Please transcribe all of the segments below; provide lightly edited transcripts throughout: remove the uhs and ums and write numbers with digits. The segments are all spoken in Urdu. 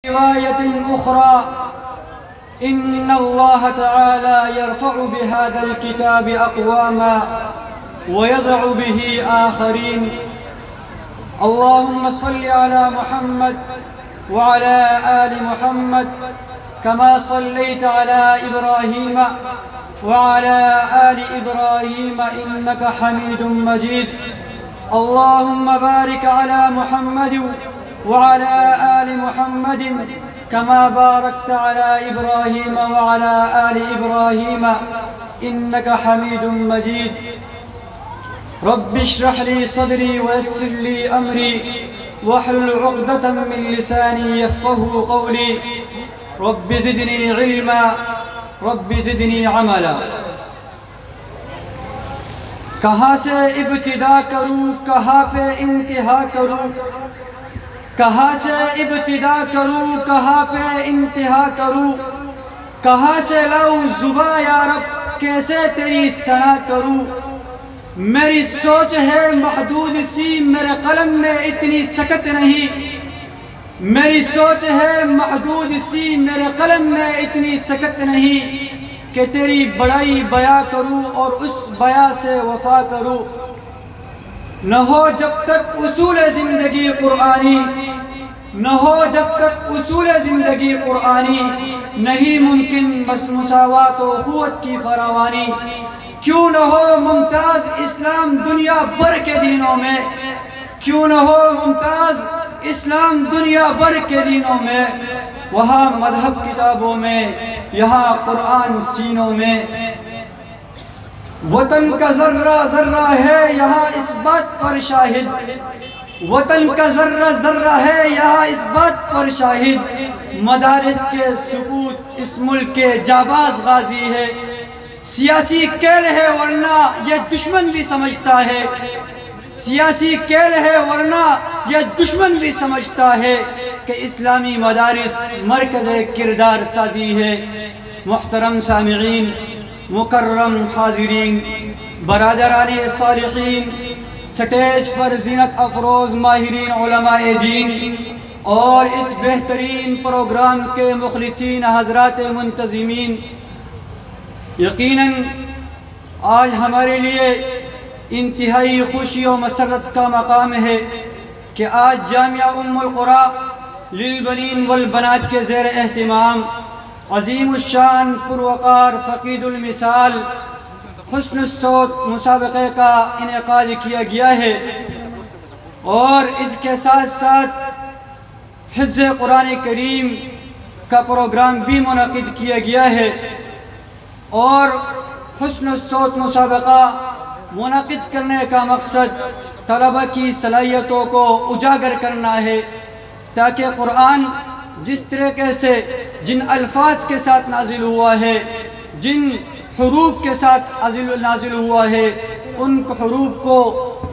رواية أخرى إن الله تعالى يرفع بهذا الكتاب أقواما ويضع به آخرين. اللهم صل على محمد وعلى آل محمد كما صليت على إبراهيم وعلى آل إبراهيم إنك حميد مجيد. اللهم بارك على محمد وعلى آل محمد كما باركت على إبراهيم وعلى آل إبراهيم إنك حميد مجيد. رب اشرح لي صدري ويسر لي أمري واحلل عقدة من لساني يفقه قولي. رب زدني علما رب زدنی عملا. کہاں سے ابتدا کروں کہاں پہ انتہا کروں، کہاں سے ابتدا کروں کہاں پہ انتہا کروں، کہاں سے لاؤں زباں یا رب کیسے تیری ثنا کروں. میری سوچ ہے محدود سی میرے قلم میں اتنی سکت نہیں، میری سوچ ہے محدود سی میرے قلم میں اتنی سکت نہیں کہ تیری بڑائی بیاں کروں اور اس بیاں سے وفا کروں. نہ ہو جب تک اصول زندگی قرآنی، نہ ہو جب تک اصول زندگی قرآنی، نہیں ممکن بس مساوات و قوت کی فراوانی. کیوں نہ ہو ممتاز اسلام دنیا بھر کے دینوں میں، کیوں نہ ہو ممتاز اسلام دنیا بھر کے دینوں میں، وہاں مذہب کتابوں میں یہاں قرآن سینوں میں. وطن کا ذرہ ذرہ ہے یہاں اس بات پر شاہد، وطن کا ذرہ ذرہ ہے یہاں اس بات پر شاہد. مدارس کے سکوت اس ملک کے جاباز غازی ہے. سیاسی کھیل ہے ورنہ یہ دشمن بھی سمجھتا ہے، سیاسی کھیل ہے ورنہ یہ دشمن بھی سمجھتا ہے کہ اسلامی مدارس مرکز کردار سازی ہے. محترم سامعین، مکرم حاضرین، برادران صالحین، سٹیج پر زینت افروز ماہرین علماء دین اور اس بہترین پروگرام کے مخلصین حضرات منتظمین، یقیناً آج ہمارے لیے انتہائی خوشی و مسرت کا مقام ہے کہ آج جامعہ ام القریٰ للبنین والبنات کے زیر اہتمام عظیم الشان پروقار فقید المثال حسن الصوت مسابقے کا انعقاد کیا گیا ہے، اور اس کے ساتھ ساتھ حفظ قرآن کریم کا پروگرام بھی منعقد کیا گیا ہے. اور حسن الصوت مسابقہ منعقد کرنے کا مقصد طلبہ کی صلاحیتوں کو اجاگر کرنا ہے، تاکہ قرآن جس طریقے سے جن الفاظ کے ساتھ نازل ہوا ہے، جن حروف کے ساتھ نازل ہوا ہے، ان حروف کو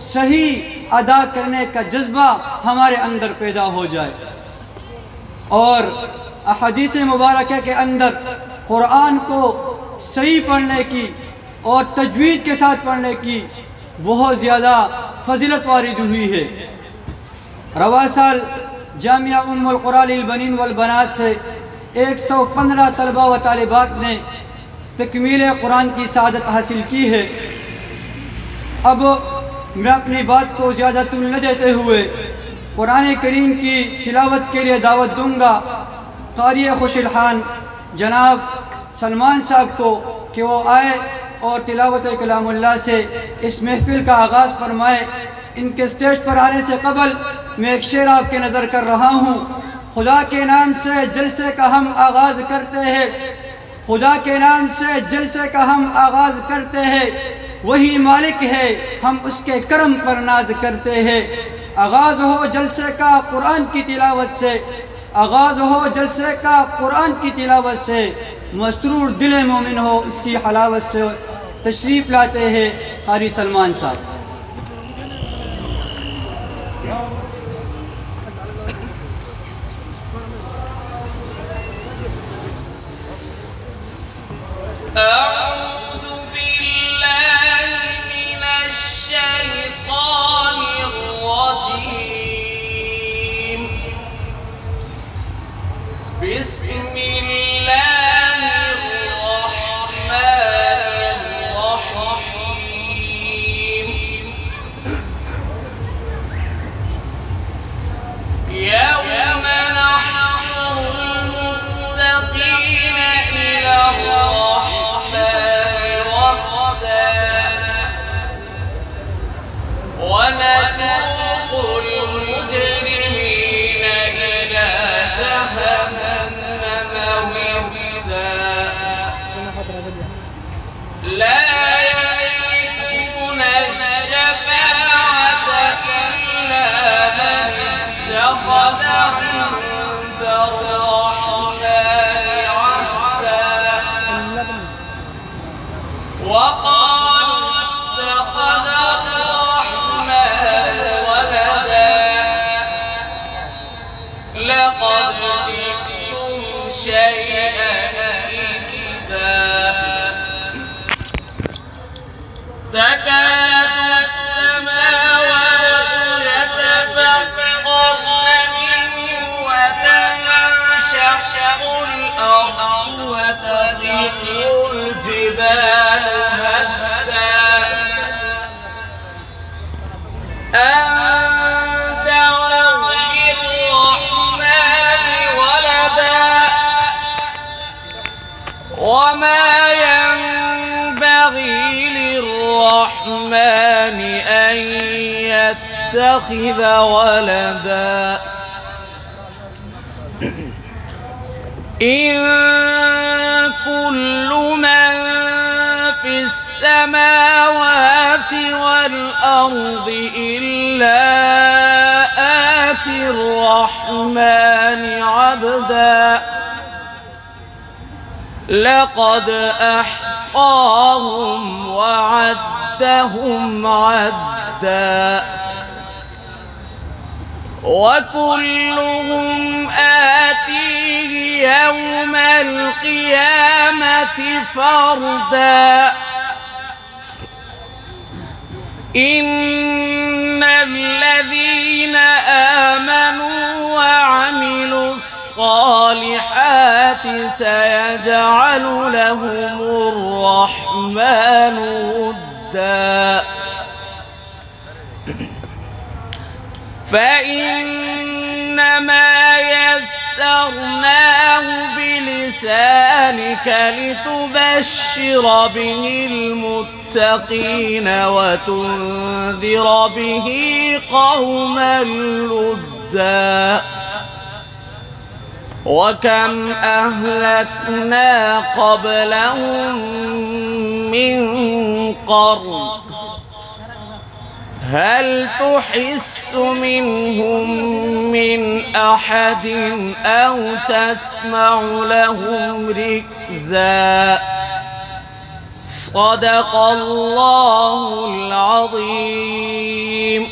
صحیح ادا کرنے کا جذبہ ہمارے اندر پیدا ہو جائے. اور احادیث مبارکہ کے اندر قرآن کو صحیح پڑھنے کی اور تجوید کے ساتھ پڑھنے کی بہت زیادہ فضیلت وارد ہوئی ہے. رواں سال جامعہ ام القریٰ للبنین والبنات سے 115 طلبہ و طالبات نے تکمیل قرآن کی سعادت حاصل کی ہے. اب میں اپنی بات کو زیادہ طول نہ دیتے ہوئے قرآن کریم کی تلاوت کے لیے دعوت دوں گا قاری خوش الحان جناب سلمان صاحب کو کہ وہ آئے اور تلاوت کلام اللہ سے اس محفل کا آغاز فرمائے. ان کے سٹیج پر آنے سے قبل میں ایک شعر آپ کے نظر کر رہا ہوں. خدا کے نام سے جلسے کا ہم آغاز کرتے ہیں، خدا کے نام سے جلسے کا ہم آغاز کرتے ہیں، وہی مالک ہے ہم اس کے کرم پر ناز کرتے ہیں. آغاز ہو جلسے کا قرآن کی تلاوت سے، آغاز ہو جلسے کا قرآن کی تلاوت سے، مسرور دل مومن ہو اس کی حلاوت سے. تشریف لاتے ہیں قاری سلمان صاحب. أعوذ بالله من الشيطان الرجيم. بسم الله الرحمن الرحيم يوم نحشر المتقين إلى الرحمن وفدا ونسوق المجرمين إلى جهنم وردا لا يملكون الشفاعة إلا من اتخذ عند الرحمن عهدا وقالوا اتخذ الرحمن ولدا لقد جئتم شيئا إدا تكاد السماوات يتفطرن منه وتنشق الأرض وتخر الجبال هدا أن دعوا للرحمن ولدا وما ينبغي للرحمن أن يتخذ ولدا إن كل من في السماوات والأرض إلا آتي الرحمن عبدا لقد أحصاهم وعدهم عدا وكلهم آتيه يوم القيامة فردا إن الذين آمنوا وعملوا الصالحات سيجعل لهم الرحمن ودا فإنما يسرناه بلسانك لتبشر به المتقين وتنذر به قوما لدا وكم أهلكنا قبلهم من قرن هل تحس منهم من أحد أو تسمع لهم ركزا صدق الله العظيم.